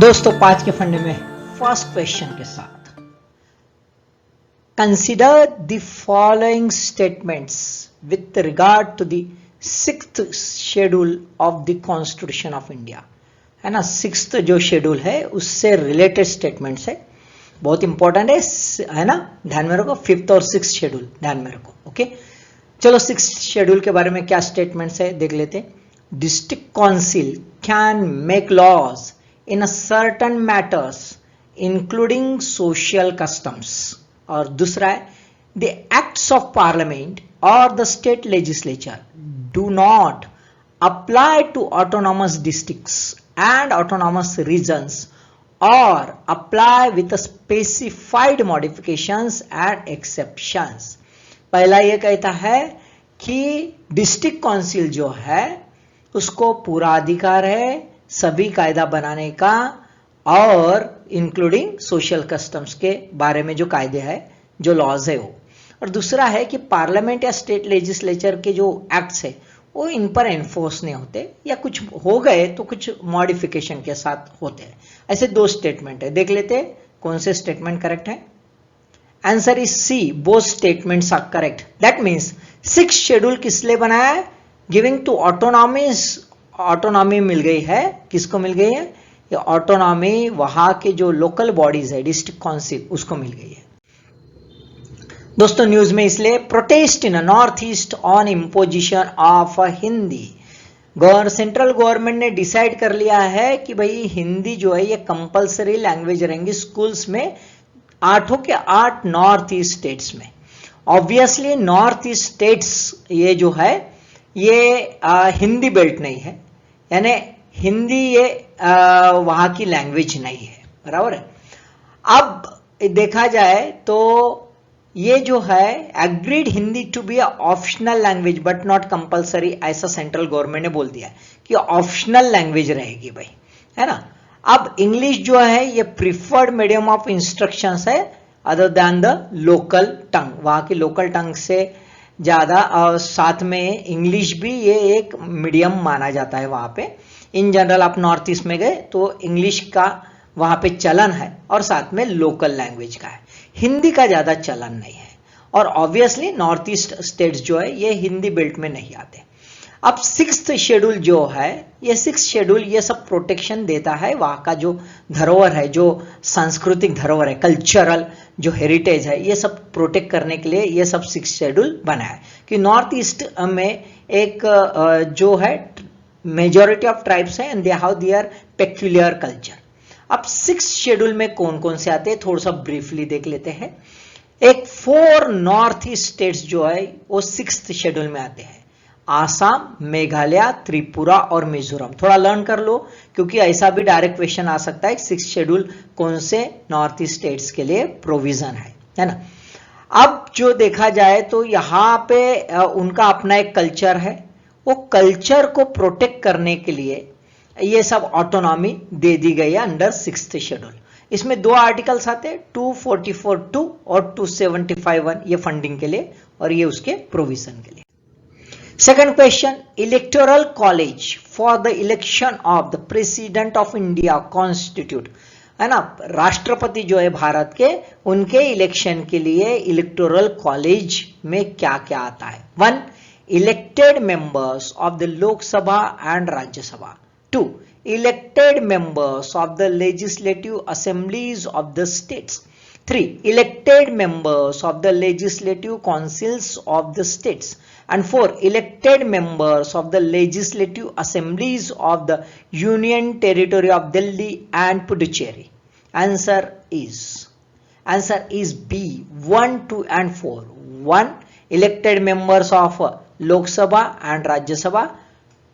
दोस्तों 5 के फंडे में फर्स्ट क्वेश्चन के साथ consider the following statements with regard to the 6th schedule of the constitution of India. है ना, 6th जो शेड्यूल है उससे रिलेटेड स्टेटमेंट्स है, बहुत इंपॉर्टेंट है ना, ध्यान में रखो। 5th और 6th शेड्यूल ध्यान में रखो। ओके, चलो 6th शेड्यूल के बारे में क्या स्टेटमेंट्स है देख लेते हैं। District council can make laws in a certain matters including social customs। और दूसरा है the acts of parliament or the state legislature do not apply to autonomous districts and autonomous regions or apply with a specified modifications and exceptions। पहला ये कहता है कि district council जो है उसको पूरा अधिकार है सभी कायदा बनाने का और इंक्लूडिंग सोशल कस्टम्स के बारे में जो कायदे हैं, जो लॉज है वो। और दूसरा है कि पार्लियामेंट या स्टेट लेजिस्लेचर के जो एक्ट्स है वो इन पर एनफोर्स नहीं होते, या कुछ हो गए तो कुछ मॉडिफिकेशन के साथ होते हैं। ऐसे दो स्टेटमेंट है, देख लेते हैं कौन से स्टेटमेंट करेक्ट है। Answer is C, both statements are correct. That means 6th schedule किस लिए बनाया है? गिविंग टू ऑटोनॉमी मिल गई है। किसको मिल गई है? ये ऑटोनॉमी वहां के जो लोकल बॉडीज है, डिस्ट्रिक्ट काउंसिल, उसको मिल गई है। दोस्तों न्यूज में इसलिए protest in north east on imposition of Hindi. Central government ने डिसाइड कर लिया है कि भाई हिंदी जो है ये कंपलसरी लैंग्वेज रहेंगी स्कूल्स में, 8 के 8 नॉर्थ ईस्ट स्टेट्स में। ऑब्वियसली नॉर्थ ईस्ट स्टेट्स ये जो है ये हिंदी बेल्ट नहीं है, यानी हिंदी ये वहां की लैंग्वेज नहीं है, बराबर है। अब देखा जाए तो ये जो है agreed Hindi to be optional language but not compulsory, ऐसा सेंट्रल गवर्नमेंट ने बोल दिया है कि ऑप्शनल लैंग्वेज रहेगी भाई, है ना। अब इंग्लिश जो है ये प्रिफर्ड मीडियम ऑफ इंस्ट्रक्शंस है अदर देन द लोकल टंग, वहां की लोकल टंग से ज्यादा, और साथ में इंग्लिश भी ये एक मीडियम माना जाता है वहां पे। इन जनरल आप नॉर्थ ईस्ट में गए तो इंग्लिश का वहां पे चलन है और साथ में लोकल लैंग्वेज का है, हिंदी का ज्यादा चलन नहीं है। और ऑब्वियसली नॉर्थ ईस्ट स्टेट्स जो है ये हिंदी बेल्ट में नहीं आते। अब 6th शेड्यूल जो है ये 6th शेड्यूल ये सब प्रोटेक्शन देता है, वहां का जो धरोहर है, जो सांस्कृतिक धरोहर है, कल्चरल जो हेरिटेज है, ये सब प्रोटेक्ट करने के लिए ये सब 6th शेड्यूल बना है कि नॉर्थ ईस्ट में एक जो है मेजॉरिटी ऑफ ट्राइब्स है and they have their peculiar culture. अब 6th शेड्यूल में कौन कौन से आते हैं थोड़ा सा ब्रीफली देख लेते हैं। एक 4 नॉर्थ ईस्ट स्टेट्स जो है वो 6th शेड्यूल में आते हैं, आसाम, मेघालय, त्रिपुरा और मिजोरम। थोड़ा लर्न कर लो क्योंकि ऐसा भी डायरेक्ट क्वेश्चन आ सकता है 6th शेड्यूल कौन से नॉर्थ ईस्ट स्टेट्स के लिए प्रोविजन है ना। अब जो देखा जाए तो यहाँ पे उनका अपना एक कल्चर है, वो कल्चर को प्रोटेक्ट करने के लिए ये सब ऑटोनॉमी दे दी गई है अंडर 6th शेड्यूल। इसमें 2 आर्टिकल्स आते हैं, 244(2) और 275(1), ये फंडिंग के लिए और ये उसके प्रोविजन के लिए। Second question, electoral college for the election of the president of India constitute, है ना, राष्ट्रपति जो है भारत के, उनके इलेक्शन के लिए इलेक्टोरल कॉलेज में क्या क्या आता है। 1. Elected members of the Lok Sabha and Rajya Sabha. 2. Elected members of the legislative assemblies of the states. 3. Elected members of the legislative councils of the states. And 4. Elected members of the legislative assemblies of the Union Territory of Delhi and Puducherry. Answer is B, 1, 2 and 4. 1. Elected members of Lok Sabha and Rajya Sabha.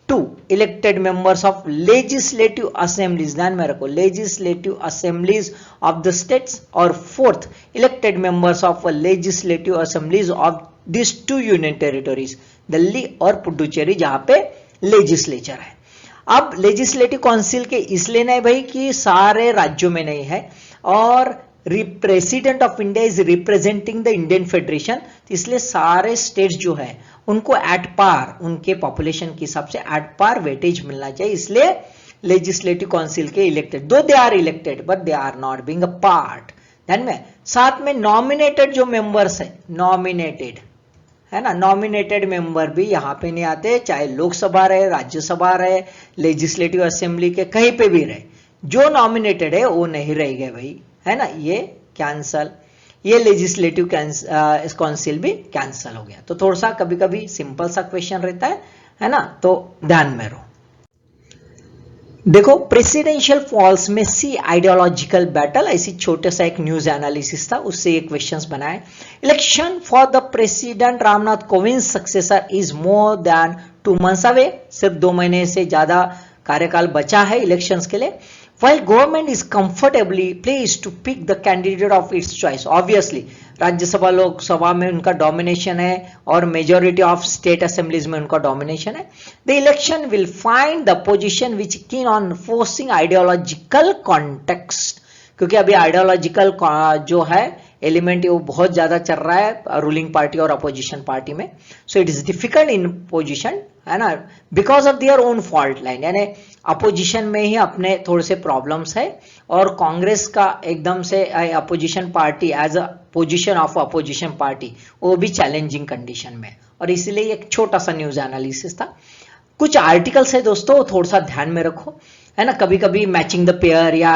2. Elected members of legislative assemblies, ध्यान में रखो, legislative assemblies of the states। और 4th elected members of legislative assemblies of these 2 union territories, Delhi और पुडुचेरी, जहां पे legislature है। अब legislative council के इसलिए नहीं भाई कि सारे राज्यों में नहीं है, और president of India is representing the Indian federation, इसलिए सारे स्टेट्स जो है उनको एट पार, उनके पॉपुलेशन के हिसाब से एट पार वेटेज मिलना चाहिए, इसलिए लेजिस्लेटिव काउंसिल के elected, though they are elected but they are not being a part. ध्यान में, साथ में नॉमिनेटेड जो मेंबर्स है, नॉमिनेटेड है ना, नॉमिनेटेड मेंबर भी यहाँ पे नहीं आते, चाहे लोकसभा रहे, राज्यसभा रहे, लेजिस्लेटिव असेंबली के कहीं पे भी रहे, जो नॉमिनेटेड है वो नहीं रहेंगे भाई, है ना, ये कैंसल, ये लेजिस्लेटिव काउंसिल भी कैंसल हो गया। तो थोड़ा सा कभी कभी सिंपल सा क्वेश्चन रहता है ना, तो ध्यान में रहो। देखो प्रेसिडेंशियल फॉल्स में सी आइडियोलॉजिकल बैटल, ऐसी छोटे सा एक न्यूज एनालिसिस था, उससे ये क्वेश्चंस बनाए। Election for the president Ramnath Kovind successor is more than 2 months away, सिर्फ 2 महीने से ज्यादा कार्यकाल बचा है इलेक्शंस के लिए। While government is comfortably placed to pick the candidate of its choice, obviously Rajya Sabha Lok Sabha में उनका डोमिनेशन है और मेजॉरिटी ऑफ स्टेट असेंबलीज में उनका डोमिनेशन है। The election will find the position which keen on forcing ideological context, क्योंकि अभी ideological जो है एलिमेंट वो बहुत ज्यादा चल रहा है रूलिंग पार्टी और अपोजिशन पार्टी में। So it is difficult in position, है ना, because of their own fault line, यानी अपोजिशन में ही अपने थोड़े से प्रॉब्लम्स है और कांग्रेस का एकदम से opposition party as a position of opposition party वो भी चैलेंजिंग कंडीशन में, और इसीलिए एक छोटा सा न्यूज एनालिसिस था। कुछ आर्टिकल्स है दोस्तों, थोड़ा सा ध्यान में रखो, है ना, कभी कभी मैचिंग द पेयर या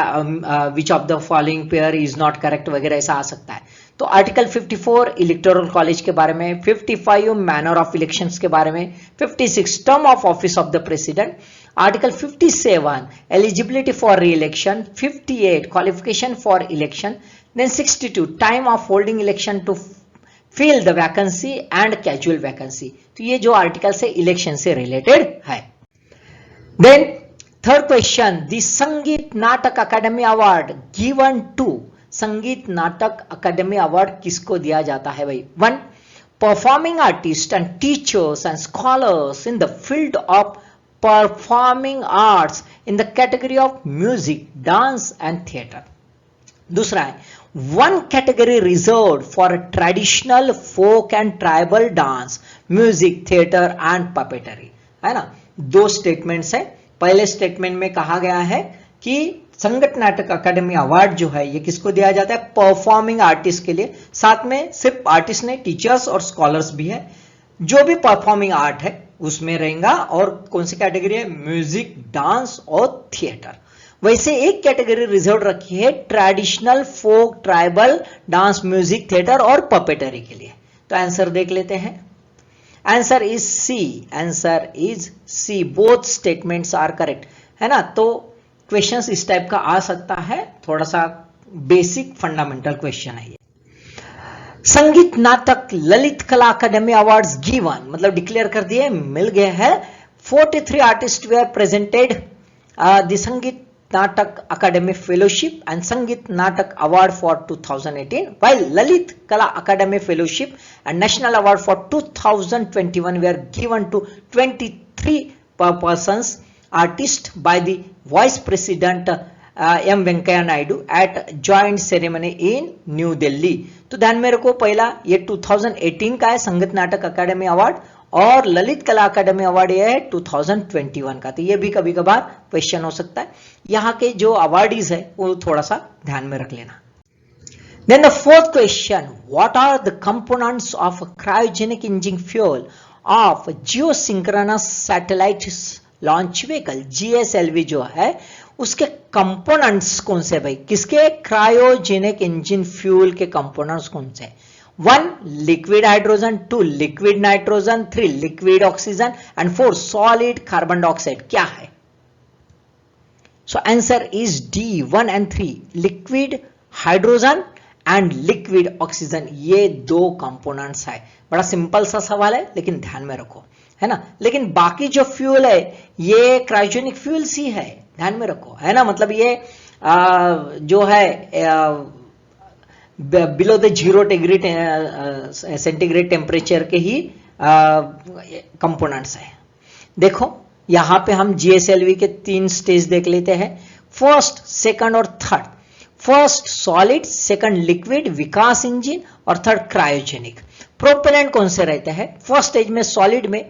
which of the following pair is not correct वगैरह ऐसा आ सकता है। तो आर्टिकल 54 इलेक्टोरल कॉलेज के बारे में, 55 मैनर ऑफ इलेक्शंस के बारे में, 56 term of office of the president, article 57 eligibility for re election, 58 qualification for election, then 62 time of holding election to fill the vacancy and casual vacancy. तो ये जो article है इलेक्शन से related है। Then third question, the संगीत नाटक अकादमी award given to, संगीत नाटक अकादमी अवार्ड किसको दिया जाता है भाई? 1 performing artist and teachers and scholars in the field of performing arts in the category of music, dance and theatre. दूसरा है 1 category reserved for traditional folk and tribal dance, music, theatre and puppetry, है ना। 2 statements है। पहले statement में कहा गया है कि संगीत नाटक अकादमी अवार्ड जो है ये किसको दिया जाता है? परफॉर्मिंग आर्टिस्ट के लिए, साथ में सिर्फ आर्टिस्ट नहीं, टीचर्स और स्कॉलर्स भी है, जो भी परफॉर्मिंग आर्ट है उसमें रहेगा। और कौन सी कैटेगरी है? म्यूजिक, डांस और थिएटर। वैसे एक कैटेगरी रिजर्व रखी है traditional folk tribal dance, music, theatre और पपेटरी के लिए। तो आंसर देख लेते हैं। Answer is C, answer is C, both statements are correct, है ना। तो क्वेश्चंस इस टाइप का आ सकता है, थोड़ा सा बेसिक फंडामेंटल क्वेश्चन है ये। संगीत नाटक ललित कला अकादमी अवार्ड्स गिवन, मतलब डिक्लेयर कर दिए, मिल गए हैं। 43 आर्टिस्ट वेयर प्रेजेंटेड द संगीत नाटक अकादमी फेलोशिप एंड संगीत नाटक अवार्ड फॉर 2018, while ललित कला अकादमी fellowship and national award for 2021 were given to 23 persons artists by the vice president M Venkaiah Naidu at joint ceremony in new Delhi. तो ध्यान में रखो, पहला ये 2018 का है संगीत नाटक अकादमी अवार्ड, और ललित कला अकादमी अवार्ड ये है 2021 का। तो ये भी कभी कभार क्वेश्चन हो सकता है। यहाँ के जो अवार्डीज है वो थोड़ा सा ध्यान में रख लेना। Then the fourth question, what are the components of a cryogenic engine fuel of geosynchronous satellite launch vehicle? GSLV जो है उसके कंपोनेंट्स कौन से भाई? किसके? क्रायोजेनिक इंजन फ्यूल के कंपोनेंट्स कौन से? 1 liquid hydrogen, 2 liquid nitrogen, 3 liquid oxygen and 4 solid carbon dioxide. क्या है? So answer is D, 1 and 3 liquid hydrogen and liquid oxygen, ये 2 कंपोनेंट्स है। बड़ा सिंपल सा सवाल है लेकिन ध्यान में रखो, है ना। लेकिन बाकी जो फ्यूल है ये क्रायोजेनिक फ्यूल्स ही है, ध्यान में रखो, है ना। मतलब ये जो है below the 0 degree centigrade temperature के ही कंपोनेंट्स है। देखो यहां पे हम जीएसएलवी के 3 स्टेज देख लेते हैं, फर्स्ट, सेकंड और third. First solid, second liquid Vikas engine और थर्ड क्रायोजेनिक। प्रोपेलेंट कौन से रहते हैं? फर्स्ट स्टेज में सॉलिड में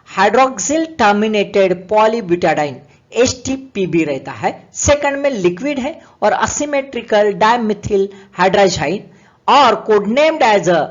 हाइड्रोक्सिल टर्मिनेटेड पॉलीब्यूटाडाइन HTPB रहता है, सेकंड में लिक्विड है और असिमेट्रिकल डायमिथिल हाइड्राजाइड और कोडनेम्ड एज अ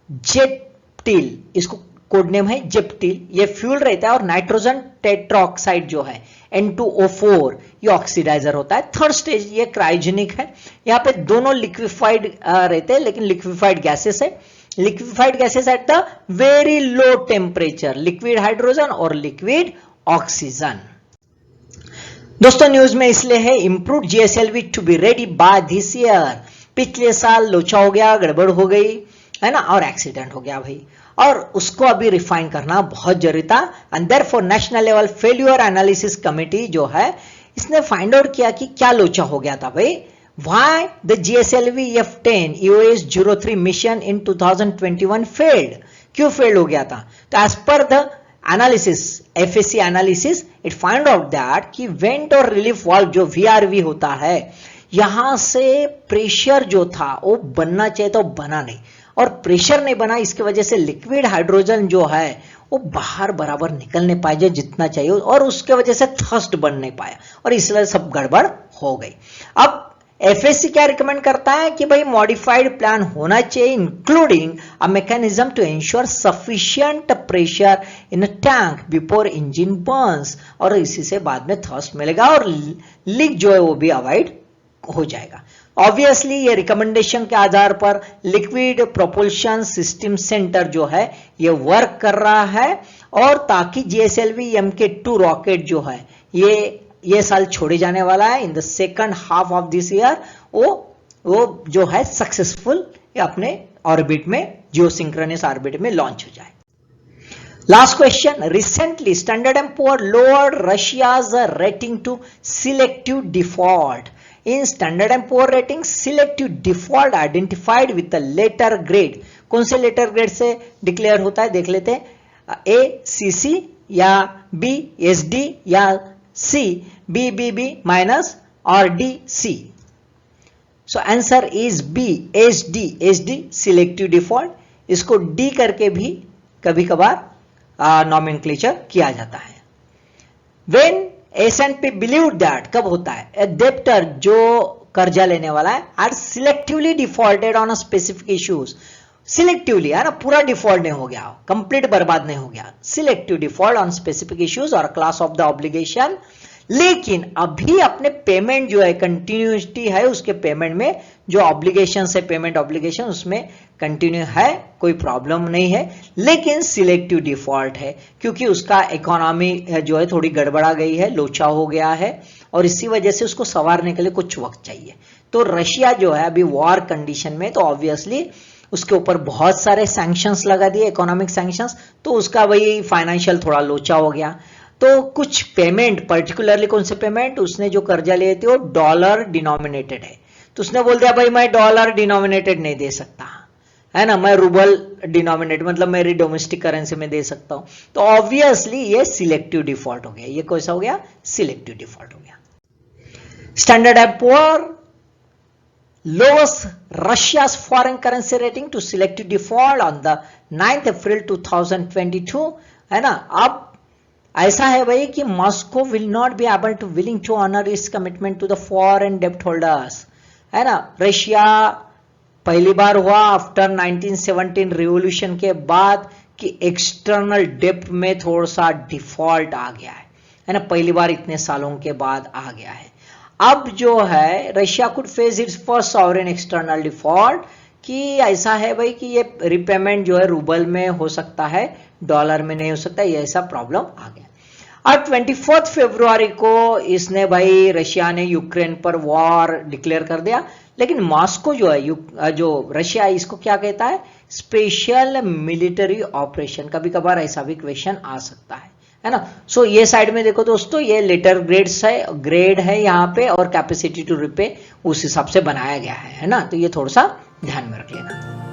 जेप्टिल, इसको कोडनेम है जेप्टिल, ये फ्यूल रहता है और नाइट्रोजन टेट्राऑक्साइड जो है N2O4 ये ऑक्सीडाइजर होता है। थर्ड स्टेज ये क्रायोजेनिक है, यहाँ पे दोनों लिक्विफाइड रहते हैं लेकिन लिक्विफाइड गैसेस है, liquefied gases at the very low temperature, liquid hydrogen और लिक्विड ऑक्सीजन। दोस्तों न्यूज में इसलिए है improved GSLV to be ready by this year, पिछले साल लोचा हो गया, गड़बड़ हो गई है ना, और एक्सीडेंट हो गया भाई, और उसको अभी रिफाइन करना बहुत जरूरी था। And therefore national level failure analysis committee जो है इसने फाइंड आउट किया कि क्या लोचा हो गया था भाई, why the GSLV F10 EOS-03 mission in 2021 failed, क्यों फेल्ड हो गया था। तो as per the analysis, FAC analysis, it find out that कि वेंट और रिलीफ वाल्व जो VRV होता है, यहां से प्रेशर जो था वो बनना चाहिए तो बना नहीं, और प्रेशर नहीं बना, इसकी वजह से लिक्विड हाइड्रोजन जो है वो बाहर बराबर निकल नहीं पाया जितना चाहिए, और उसके वजह से थर्स्ट बन नहीं पाया और इसलिए सब गड़बड़ हो गई। अब FAC क्या रिकमेंड करता है कि भाई मॉडिफाइड प्लान होना चाहिए including a mechanism to ensure sufficient pressure in a tank before engine burns, और इसी से बाद में थर्स्ट मिलेगा और लीक जो है वो भी अवॉइड हो जाएगा। ऑब्वियसली ये रिकमेंडेशन के आधार पर लिक्विड प्रोपल्शन सिस्टम सेंटर जो है ये वर्क कर रहा है, और ताकि GSLV Mk2 रॉकेट जो है ये साल छोड़े जाने वाला है in the second half of this year, वो जो है सक्सेसफुल अपने ऑर्बिट में, जियोसिंक्रोनस ऑर्बिट में लॉन्च हो जाए। Last question, recently standard and poor lowered Russia's rating to selective default. In Standard and Poor rating, selective default identified with the later grade, कौन से लेटर ग्रेड से declare होता है देख लेते हैं, A CC या B SD या C BBB माइनस और D C। So answer is B SD selective default, इसको D करके भी कभी कभार नॉमेनक्लेचर किया जाता है। When S&P believed that, कब होता है, a debtor जो कर्जा लेने वाला है are selectively defaulted on specific issues, selectively है ना, पूरा डिफॉल्ट नहीं हो गया, कंप्लीट बर्बाद नहीं हो गया, selective default on specific issues और क्लास ऑफ द ऑब्लिगेशन, लेकिन अभी अपने पेमेंट जो है कंटिन्यूटी है, उसके पेमेंट में जो ऑब्लिगेशन है, पेमेंट ऑब्लिगेशन उसमें कंटिन्यू है, कोई प्रॉब्लम नहीं है, लेकिन सिलेक्टिव डिफॉल्ट है क्योंकि उसका इकोनॉमी जो है थोड़ी गड़बड़ा गई है, लोचा हो गया है, और इसी वजह से उसको संवारने के लिए कुछ वक्त चाहिए। तो रशिया जो है अभी वॉर कंडीशन में, तो ऑब्वियसली उसके ऊपर बहुत सारे सैंक्शंस लगा दिए, इकोनॉमिक सैंक्शंस, तो उसका वही फाइनेंशियल थोड़ा लोचा हो गया। तो कुछ पेमेंट, पर्टिकुलरली कौन से पेमेंट, उसने जो कर्जा लिए थे वो डॉलर डिनोमिनेटेड है, तो उसने बोल दिया भाई मैं डॉलर डिनोमिनेटेड नहीं दे सकता, है ना, मैं रूबल डिनोमिनेटेड मतलब मेरी डोमेस्टिक करेंसी में दे सकता हूं। तो ऑब्वियसली ये सिलेक्टिव डिफॉल्ट हो गया, ये कैसा हो गया, सिलेक्टिव डिफॉल्ट हो गया। Standard and poor lowers Russia's foreign currency rating to selective default on the 9th April 2022, है ना। अब ऐसा है भाई कि Moscow will not be able to willing to honour its commitment to the foreign डेब्ट होल्डर्स, है ना। रशिया पहली बार हुआ आफ्टर 1917 रिवॉल्यूशन के बाद कि एक्सटर्नल डेब्ट में थोड़ा सा डिफॉल्ट आ गया है ना, पहली बार इतने सालों के बाद आ गया है। अब जो है Russia could face it's first sovereign external default, कि ऐसा है भाई कि ये रिपेमेंट जो है रूबल में हो सकता है, डॉलर में नहीं हो सकता, ये ऐसा प्रॉब्लम आ गया। अब 24 फरवरी को इसने भाई रशिया ने यूक्रेन पर वॉर डिक्लेयर कर दिया, लेकिन मॉस्को जो है, जो रशिया है, इसको क्या कहता है, स्पेशल मिलिट्री ऑपरेशन। कभी कभार ऐसा भी क्वेश्चन आ सकता है ना। सो ये साइड में देखो दोस्तों, ये लेटर ग्रेड है यहाँ पे, और कैपेसिटी टू रिपे उस हिसाब से बनाया गया है ना, तो ये थोड़ा सा ध्यान में रख लेना।